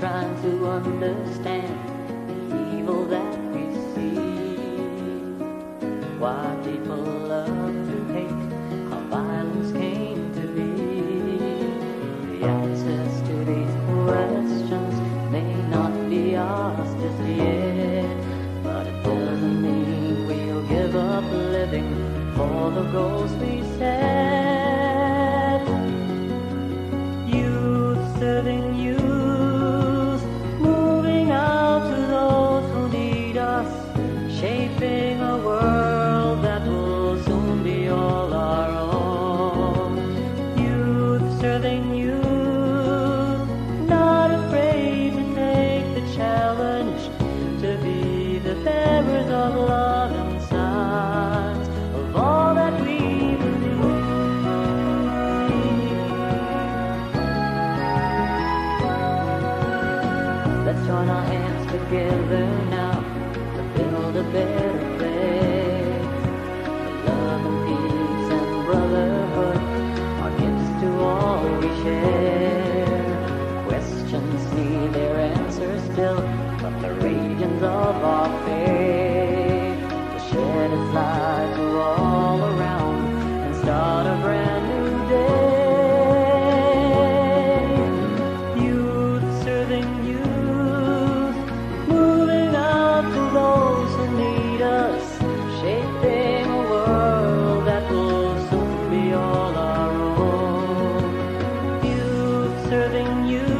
trying to understand the evil that we see. Why people love to hate, how violence came to be. The answers to these questions may not be ours just yet, but it doesn't mean we'll give up living for the goals we set. Youth serving youth, moving out to those who need us, shaping a world that will soon be all our own. Youth serving youth, not afraid to take the challenge, to be the bearers of love and signs of all that we believe. Let's join our hands together now to build a better place. Love and peace and brotherhood are gifts to all we share. Questions need their answers still, but the radiance of our faith will shed its light to all around and start a brand new day. Youth serving youth, moving out to those who need us, shaping a world that will soon be all our own. Youth serving youth,